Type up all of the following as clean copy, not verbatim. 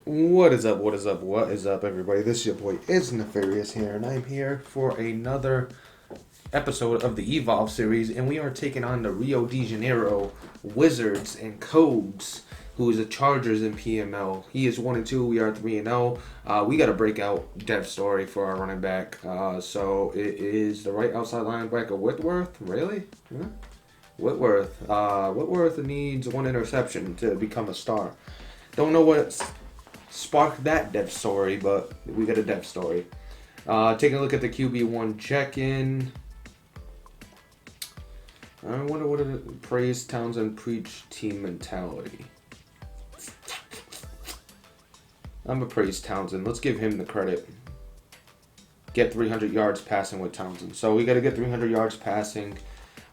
What is up? What is up? What is up, everybody? This is your boy is Nefarious here, and I'm here for another episode of the Evolve series, and we are taking on the Rio de Janeiro Wizards and Codes, who is the Chargers in PML. He is 1-2. We are 3-0. We got a breakout depth story for our running back. So it is the right outside linebacker Whitworth. Really? Huh? Whitworth. Whitworth needs one interception to become a star. Don't know what sparked that depth story, but we got a depth story. Taking a look at the QB1 check-in. I wonder what it praise Townsend preach team mentality. I'm gonna praise Townsend. Let's give him the credit. Get 300 yards passing with Townsend. So we got to get 300 yards passing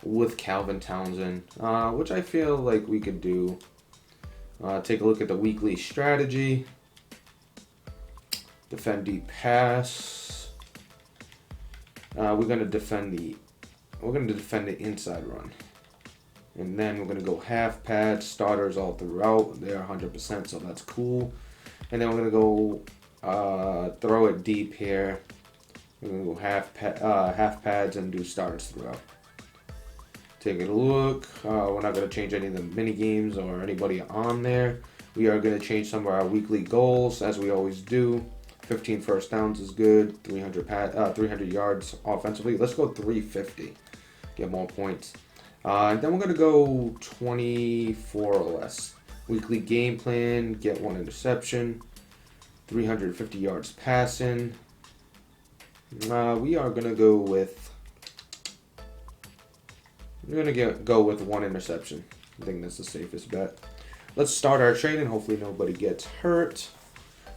with Calvin Townsend, which I feel like we could do. Take a look at the weekly strategy. Defend deep pass. We're gonna defend the inside run, and then we're gonna go half pad starters all throughout. They're 100%, so that's cool. And then we're gonna go throw it deep here. We're gonna go half pads and do starters throughout. Take a look. We're not gonna change any of the mini games or anybody on there. We are gonna change some of our weekly goals as we always do. 15 first downs is good. 300 yards offensively. Let's go 350. Get more points. And then we're going to go 24 or less. Weekly game plan. Get one interception. 350 yards passing. We are going to go with... We're going to go with one interception. I think that's the safest bet. Let's start our training. Hopefully nobody gets hurt.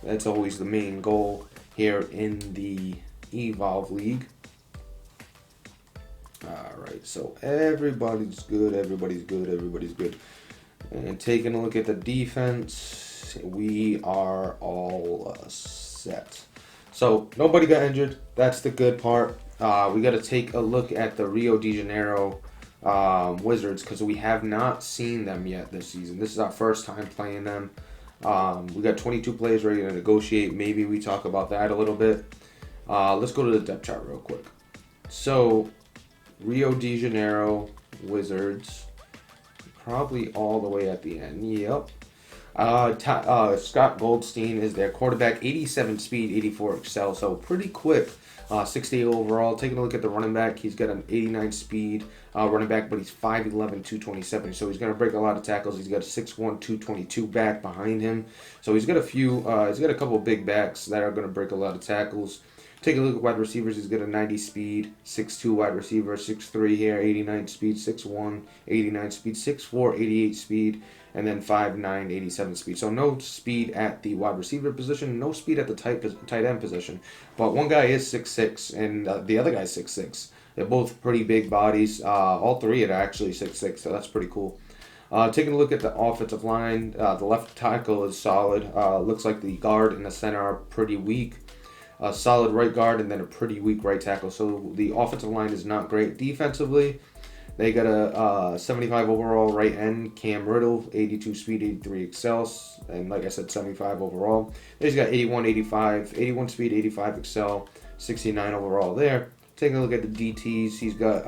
That's always the main goal here in the Evolve League. Alright, so everybody's good. And taking a look at the defense, we are all set. So nobody got injured. That's the good part. We got to take a look at the Rio de Janeiro Wizards because we have not seen them yet this season. This is our first time playing them. We got 22 players ready to negotiate. Maybe we talk about that a little bit. Let's go to the depth chart real quick. So, Rio de Janeiro Wizards, probably all the way at the end. Yep. Scott Goldstein is their quarterback. 87 speed, 84 excel. So pretty quick. 68 overall. Taking a look at the running back, he's got an 89 speed running back, but he's 5'11", 227. So he's going to break a lot of tackles. He's got a 6'1", 222 back behind him. So he's got a couple of big backs that are going to break a lot of tackles. Take a look at wide receivers. He's got a 90 speed, 6'2" wide receiver, 6'3" here, 89 speed, 6'1", 89 speed, 6'4", 88 speed, and then 5'9", 87 speed. So no speed at the wide receiver position, no speed at the tight end position. But one guy is 6'6", and the other guy's 6'6". They're both pretty big bodies. All three are actually 6'6", so that's pretty cool. Taking a look at the offensive line, the left tackle is solid. Looks like the guard and the center are pretty weak. A solid right guard and then a pretty weak right tackle. So the offensive line is not great. Defensively, they got a 75 overall right end, Cam Riddle, 82 speed, 83 excel, and like I said, 75 overall. Then he's got 81 speed, 85 excel, 69 overall there. Taking a look at the DTs, he's got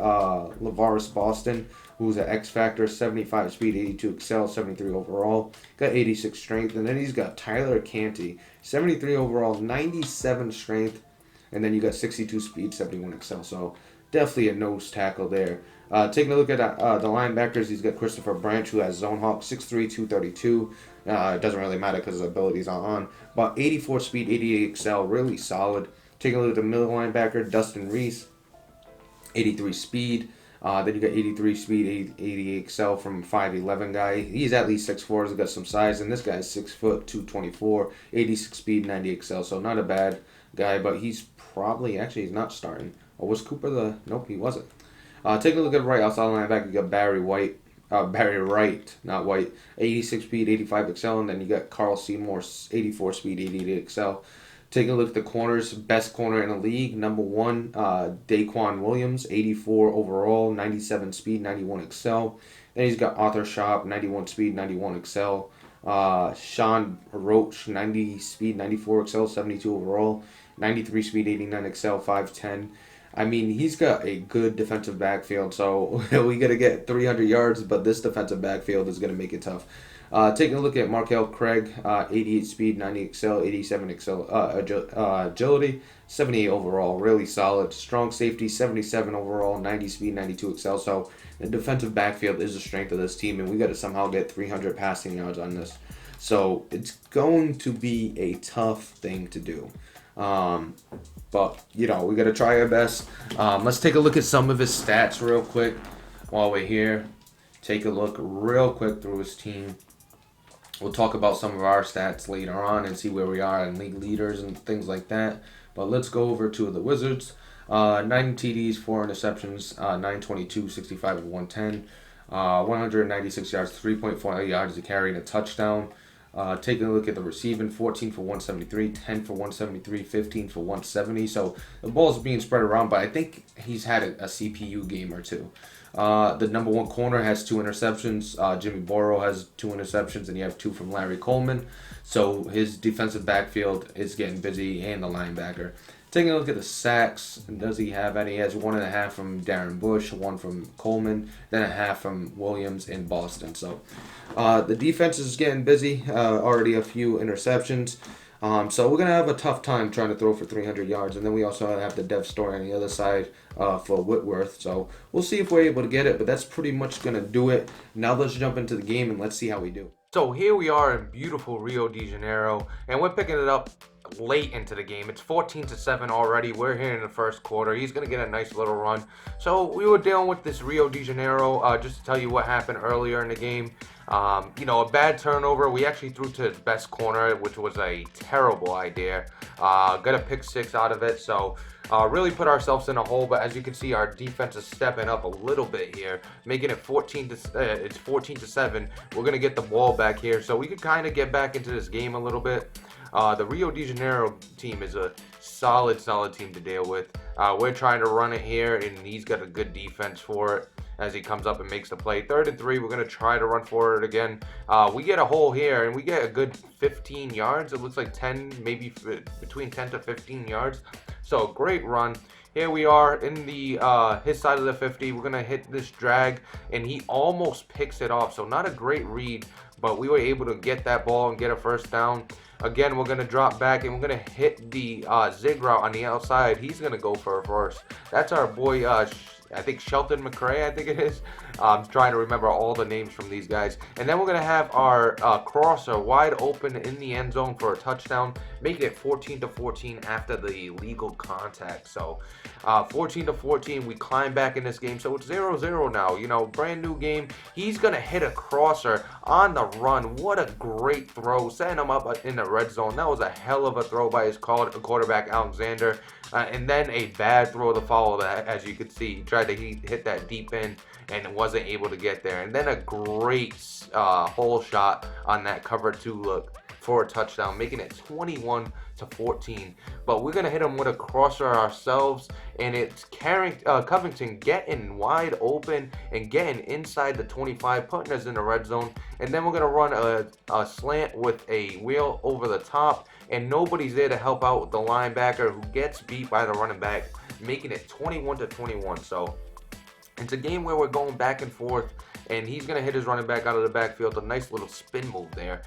Lavaris Boston, who's an X Factor, 75 speed, 82 excel, 73 overall. Got 86 strength. And then he's got Tyler Canty, 73 overall, 97 strength. And then you got 62 speed, 71 excel. So definitely a nose tackle there. Taking a look at the linebackers, he's got Christopher Branch, who has Zone Hawk, 6'3", 232. It doesn't really matter because his abilities are on. But 84 speed, 88 excel, really solid. Taking a look at the middle linebacker, Dustin Reese, 83 speed. Then you got 83 speed, 88 excel from 5'11" guy. He's at least 6'4", he's got some size. And this guy's 6 foot, 224, 86 speed, 90 excel. So not a bad guy, but he's he's not starting. Or was Cooper the... Nope, he wasn't. Taking a look at right outside linebacker, you got Barry Wright, not White, 86 speed, 85 excel. And then you got Carl Seymour, 84 speed, 88 excel. Taking a look at the corners, best corner in the league. Number one, Daquan Williams, 84 overall, 97 speed, 91 excel. Then he's got Arthur Shop, 91 speed, 91 excel. Sean Roach, 90 speed, 94 XL, 72 overall, 93 speed, 89 XL, 5'10". I mean, he's got a good defensive backfield, so we got to get 300 yards, but this defensive backfield is going to make it tough. Taking a look at Markel Craig, 88 speed, 90 XL, 87 XL agility, 78 overall, really solid. Strong safety, 77 overall, 90 speed, 92 XL. So the defensive backfield is the strength of this team, and we got to somehow get 300 passing yards on this. So it's going to be a tough thing to do. But, we got to try our best. Let's take a look at some of his stats real quick while we're here. Take a look real quick through his team. We'll talk about some of our stats later on and see where we are in league leaders and things like that. But let's go over to the Wizards. 9 TDs, 4 interceptions, 922, 65 of 110, 196 yards, 3.4 yards to carry and a touchdown. Taking a look at the receiving, 14 for 173, 10 for 173, 15 for 170. So the ball's being spread around, but I think he's had a CPU game or two. The number one corner has 2 interceptions. Jimmy Borough has 2 interceptions, and you have 2 from Larry Coleman. So his defensive backfield is getting busy, and the linebacker. Taking a look at the sacks, does he have any? He has 1.5 from Darren Bush, 1 from Coleman, then 0.5 from Williams in Boston. So the defense is getting busy. Already a few interceptions. So we're going to have a tough time trying to throw for 300 yards. And then we also have the Dev Story on the other side for Whitworth. So we'll see if we're able to get it. But that's pretty much going to do it. Now let's jump into the game and let's see how we do. So here we are in beautiful Rio de Janeiro. And we're picking it up late into the game. It's 14-7 already. We're here in the first quarter. He's going to get a nice little run. So we were dealing with this Rio de Janeiro. Just to tell you what happened earlier in the game. A bad turnover. We actually threw to his best corner, which was a terrible idea. Got a pick 6 out of it. So really put ourselves in a hole. But as you can see, our defense is stepping up a little bit here, making it 14-7. We're going to get the ball back here. So we could kind of get back into this game a little bit. The Rio de Janeiro team is a solid team to deal with. We're trying to run it here, and he's got a good defense for it as he comes up and makes the play. 3rd and 3, we're going to try to run for it again. We get a hole here, and we get a good 15 yards. It looks like 10, maybe between 10 to 15 yards. So great run. Here we are in the his side of the 50. We're going to hit this drag, and he almost picks it off. So not a great read, but we were able to get that ball and get a first down. Again, we're going to drop back, and we're going to hit the zig route on the outside. He's going to go for a first. That's our boy, I think Shelton McRae, I think it is. I'm trying to remember all the names from these guys. And then we're going to have our crosser wide open in the end zone for a touchdown, making it 14-14 after the legal contact. So 14-14, we climb back in this game. So it's 0-0 now, brand new game. He's going to hit a crosser on the run. What a great throw. Setting him up in the red zone. That was a hell of a throw by his quarterback, Alexander. And then a bad throw to follow that, as you can see. He tried to hit that deep end and wasn't able to get there. And then a great hole shot on that cover 2 look for a touchdown, making it 21-14. But we're going to hit him with a crosser ourselves, and it's Covington getting wide open and getting inside the 25, putting us in the red zone. And then we're going to run a slant with a wheel over the top, and nobody's there to help out with the linebacker, who gets beat by the running back, making it 21-21. So it's a game where we're going back and forth, and he's going to hit his running back out of the backfield. A nice little spin move there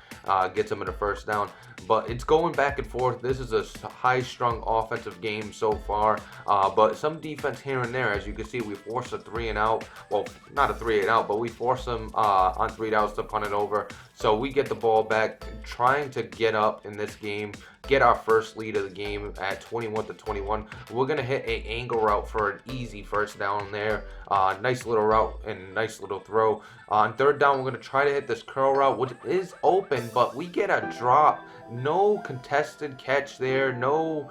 gets him in the first down. But it's going back and forth. This is a high-strung offensive game so far, but some defense here and there. As you can see, we force a 3-and-out. Well, not a 3-and-out, but we force them on 3 downs to punt it over. So we get the ball back, trying to get up in this game, get our first lead of the game at 21-21. We're going to hit an angle route for an easy first down there. Nice little route and nice little throw. On 3rd down, we're going to try to hit this curl route, which is open, but we get a drop. No contested catch there. No,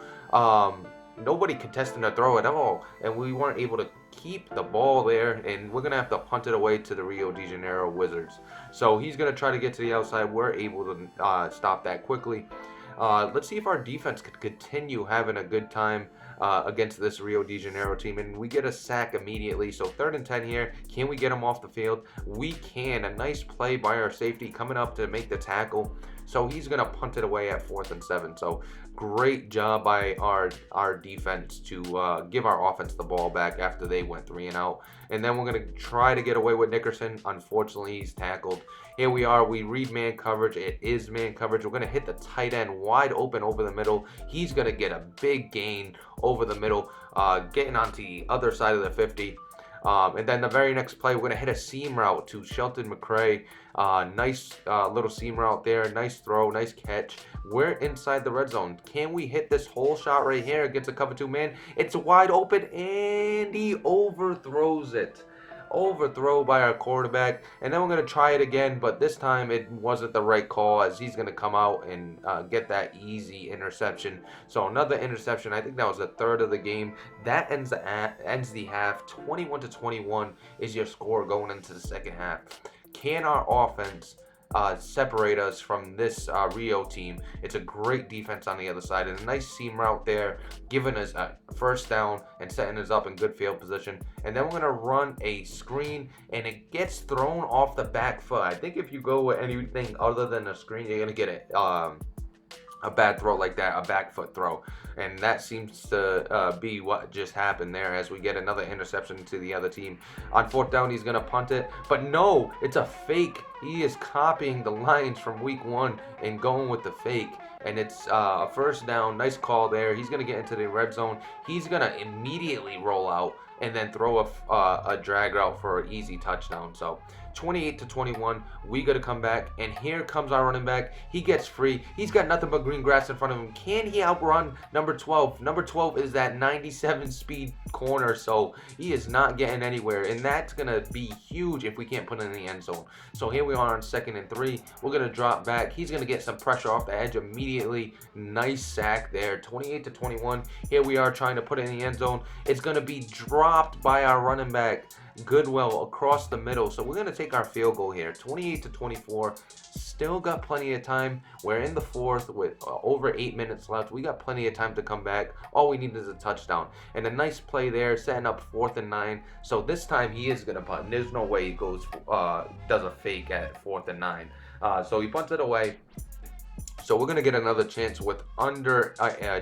nobody contesting the throw at all. And we weren't able to keep the ball there, and we're going to have to punt it away to the Rio de Janeiro Wizards. So he's going to try to get to the outside. We're able to stop that quickly. Let's see if our defense could continue having a good time against this Rio de Janeiro team. And we get a sack immediately. So 3rd and 10 here. Can we get him off the field? We can. A nice play by our safety coming up to make the tackle. So he's going to punt it away at 4th and 7. So great job by our defense to give our offense the ball back after they went 3 and out. And then we're going to try to get away with Nickerson. Unfortunately, he's tackled. Here we are. We read man coverage. It is man coverage. We're going to hit the tight end wide open over the middle. He's going to get a big gain over the middle, getting onto the other side of the 50. And then the very next play, we're going to hit a seam route to Shelton McCray. Nice little seam route there. Nice throw. Nice catch. We're inside the red zone. Can we hit this whole shot right here against a cover 2 man? It's wide open, and he overthrows it. Overthrow by our quarterback. And then we're going to try it again, but this time it wasn't the right call, as he's going to come out and get that easy interception. So another interception. I think that was the 3rd of the game. That ends the half. 21-21 is your score going into the second half. Can our offense separate us from this Rio team? It's a great defense on the other side, and a nice seam route there, giving us a first down and setting us up in good field position. And then we're going to run a screen, and it gets thrown off the back foot. I think if you go with anything other than a screen, you're going to get it. A bad throw like that, a back foot throw. And that seems to be what just happened there, as we get another interception to the other team. On 4th down, he's going to punt it. But no, it's a fake. He is copying the Lions from week 1 and going with the fake. And it's a first down. Nice call there. He's going to get into the red zone. He's going to immediately roll out and then throw a drag route for an easy touchdown. So 28-21, we got to come back, and here comes our running back. He gets free. He's got nothing but green grass in front of him. Can he outrun number 12? Number 12 is that 97 speed corner, so he is not getting anywhere, and that's going to be huge if we can't put it in the end zone. So here we are on 2nd and 3. We're going to drop back. He's going to get some pressure off the edge immediately. Nice sack there. 28-21. Here we are trying to put it in the end zone. It's going to be dropped by our running back, Goodwill, across the middle. So we're going to take our field goal here. 28-24. Still got plenty of time. We're in the 4th with over 8 minutes left. We got plenty of time to come back. All we need is a touchdown. And a nice play there, setting up 4th and 9. So this time he is going to punt. There's no way he goes does a fake at 4th and 9. So he punts it away. So we're going to get another chance with under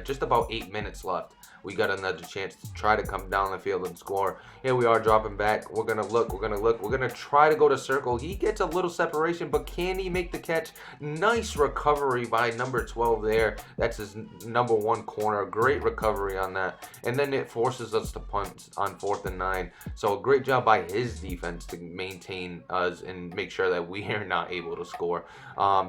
just about 8 minutes left. We got another chance to try to come down the field and score. Here we are dropping back. We're going to look. We're going to try to go to circle. He gets a little separation, but can he make the catch? Nice recovery by number 12 there. That's his number 1 corner. Great recovery on that. And then it forces us to punt on 4th and 9. So a great job by his defense to maintain us and make sure that we are not able to score.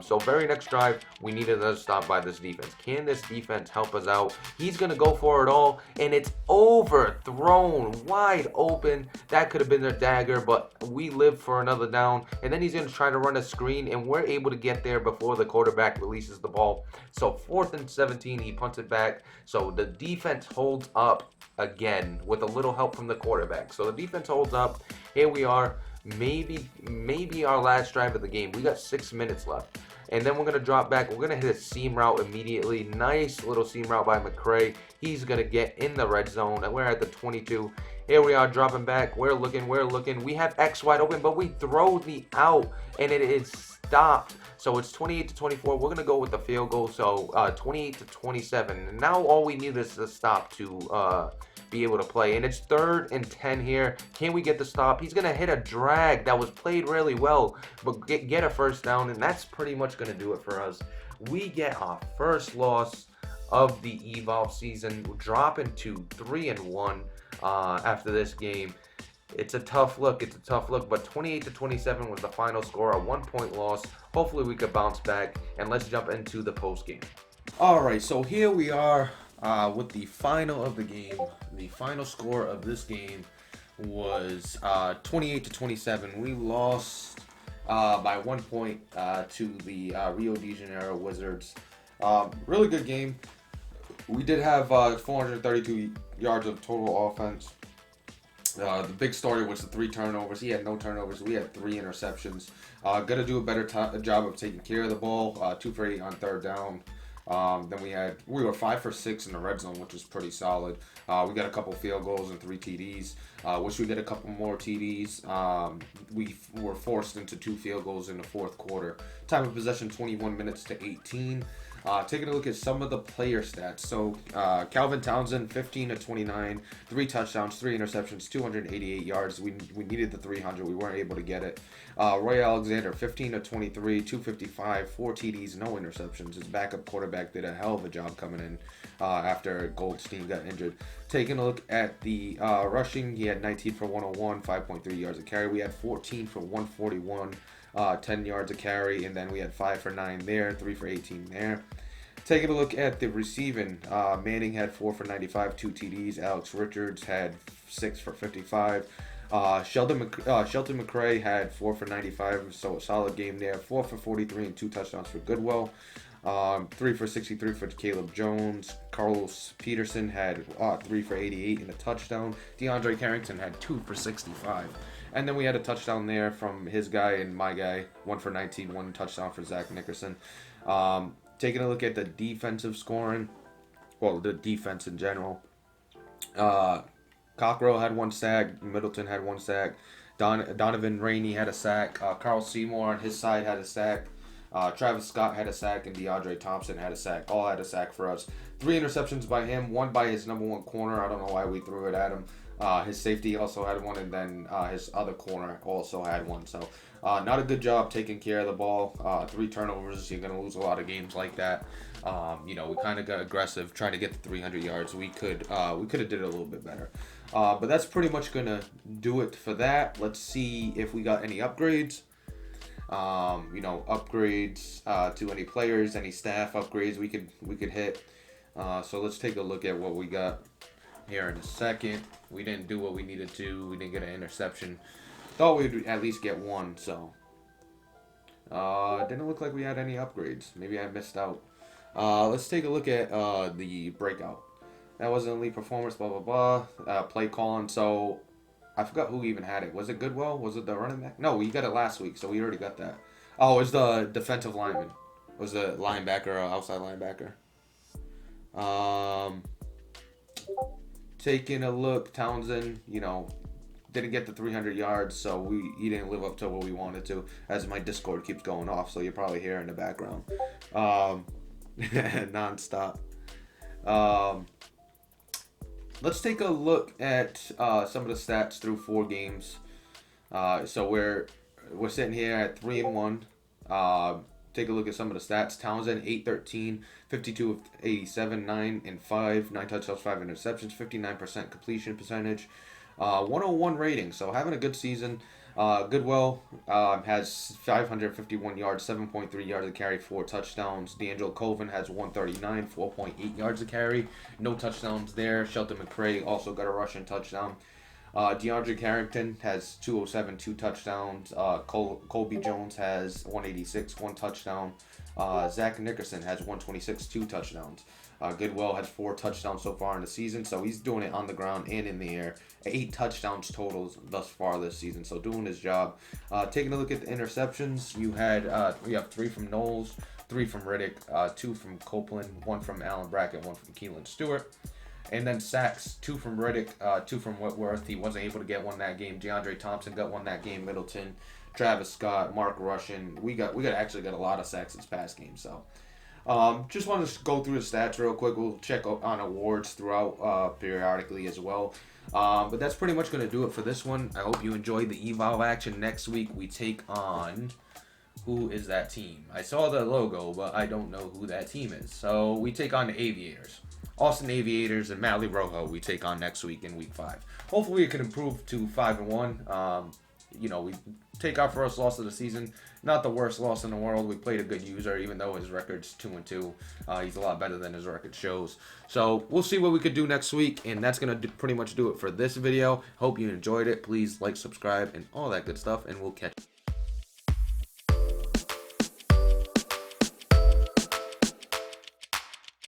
So very next drive, we needed another stop by this defense. Can this defense help us out? He's going to go for it all, and it's overthrown wide open. That could have been a dagger, but we live for another down. And then he's going to try to run a screen, and we're able to get there before the quarterback releases the ball. So 4th and 17, he punts it back. So the defense holds up again with a little help from the quarterback. So the defense holds up. Here we are. Maybe our last drive of the game. We got 6 minutes left. And then we're going to drop back. We're going to hit a seam route immediately. Nice little seam route by McCray. He's going to get in the red zone. And we're at the 22. Here we are dropping back. We're looking. We have X wide open, but we throw the out, and it is stopped. So it's 28-24. We're going to go with the field goal. So 28-27. And now all we need is a stop to be able to play. And it's 3rd and 10 here. Can we get the stop? He's going to hit a drag that was played really well, but get a first down, and that's pretty much going to do it for us. We get our first loss of the Evolve season, dropping to 3-1 after this game. It's a tough look, but 28-27 was the final score, a 1-point loss. Hopefully we could bounce back, and let's jump into the post game. All right, so here we are with the final of the game. The final score of this game was 28-27. We lost by 1 point to the Rio de Janeiro Wizards. Really good game. We did have 432 yards of total offense. The big story was the 3 turnovers. He had no turnovers. We had 3 interceptions. Got to do a better job of taking care of the ball. 2 for 8 on 3rd down. Then we were 5 for 6 in the red zone, which was pretty solid. We got a couple field goals and 3 TDs. Wish we get a couple more TDs. We were forced into 2 field goals in the fourth quarter. Time of possession 21 minutes to 18. Taking a look at some of the player stats. So Calvin Townsend, 15 to 29, 3 touchdowns, 3 interceptions, 288 yards. We needed the 300. We weren't able to get it. Roy Alexander, 15 to 23, 255, 4 TDs, no interceptions. His backup quarterback did a hell of a job coming in after Goldstein got injured. Taking a look at the rushing, he had 19 for 101, 5.3 yards a carry. We had 14 for 141. 10 yards a carry, and then we had 5 for 9 there, 3 for 18 there. Taking a look at the receiving, Manning had 4 for 95, 2 TDs. Alex Richards had 6 for 55. Shelton McRae had 4 for 95, so a solid game there. 4 for 43 and 2 touchdowns for Goodwill. 3 for 63 for Caleb Jones. Carlos Peterson had 3 for 88 and a touchdown. DeAndre Carrington had 2 for 65. And then we had a touchdown there from his guy and my guy. 1 for 19, 1 touchdown for Zach Nickerson. Taking a look at the defensive scoring. Well, the defense in general. Cockrell had 1 sack. Middleton had 1 sack. Donovan Rainey had a sack. Carl Seymour on his side had a sack. Travis Scott had a sack, and DeAndre Thompson had a sack. All had a sack for us. 3 interceptions by him, 1 by his number 1 corner. I don't know why we threw it at him. His safety also had 1, and then his other corner also had 1. So not a good job taking care of the ball. 3 turnovers. You're going to lose a lot of games like that. We kind of got aggressive trying to get the 300 yards. We could have did it a little bit better. But that's pretty much going to do it for that. Let's see if we got any upgrades. Upgrades to any players, any staff upgrades we could hit. So let's take a look at what we got here in a second. We didn't do what we needed to. We didn't get an interception. Thought we'd at least get 1. So didn't look like we had any upgrades. Maybe I missed out. Let's take a look at the breakout. That was an elite performance. Blah blah blah. Play calling. So. I forgot who even had it. Was it Goodwill? Was it the running back? No, we got it last week, so we already got that. Oh, it was the defensive lineman. It was the linebacker or outside linebacker. Taking a look, Townsend, didn't get the 300 yards, so he didn't live up to what we wanted to, as my Discord keeps going off, so you're probably hearing in the background. Non-stop. Let's take a look at some of the stats through 4 games. So we're sitting here at 3-1. Take a look at some of the stats. Townsend 8-13, 52 of 87, 9-5, 9 touchdowns, 5 interceptions, 59% completion percentage, 101 rating. So having a good season. Goodwill has 551 yards, 7.3 yards a carry, 4 touchdowns. D'Angelo Colvin has 139, 4.8 yards a carry, no touchdowns there. Shelton McRae also got a rushing touchdown. DeAndre Carrington has 207, 2 touchdowns. Colby Jones has 186, 1 touchdown. Zach Nickerson has 126, 2 touchdowns. Goodwill has 4 touchdowns so far in the season, so he's doing it on the ground and in the air. 8 touchdowns totals thus far this season, so doing his job. Taking a look at the interceptions, we have 3 from Knowles, 3 from Riddick, 2 from Copeland, 1 from Allen Brackett, 1 from Keelan Stewart. And then sacks, 2 from Riddick, 2 from Whitworth. He wasn't able to get 1 that game. DeAndre Thompson got 1 that game. Middleton, Travis Scott, Mark Russian. We actually got a lot of sacks this past game, so. Just want to go through the stats real quick. We'll check on awards throughout periodically as well. But that's pretty much going to do it for this one. I hope you enjoyed the Evolve action. Next week we take on... Who is that team? I saw the logo, but I don't know who that team is. So we take on the Aviators. Austin Aviators and Mally Rojo we take on next week in week 5. Hopefully it can improve to 5-1. We take our first loss of the season. Not the worst loss in the world. We played a good user, even though his record's 2-2. He's a lot better than his record shows. So we'll see what we could do next week, and that's going to pretty much do it for this video. Hope you enjoyed it. Please like, subscribe, and all that good stuff, and we'll catch you.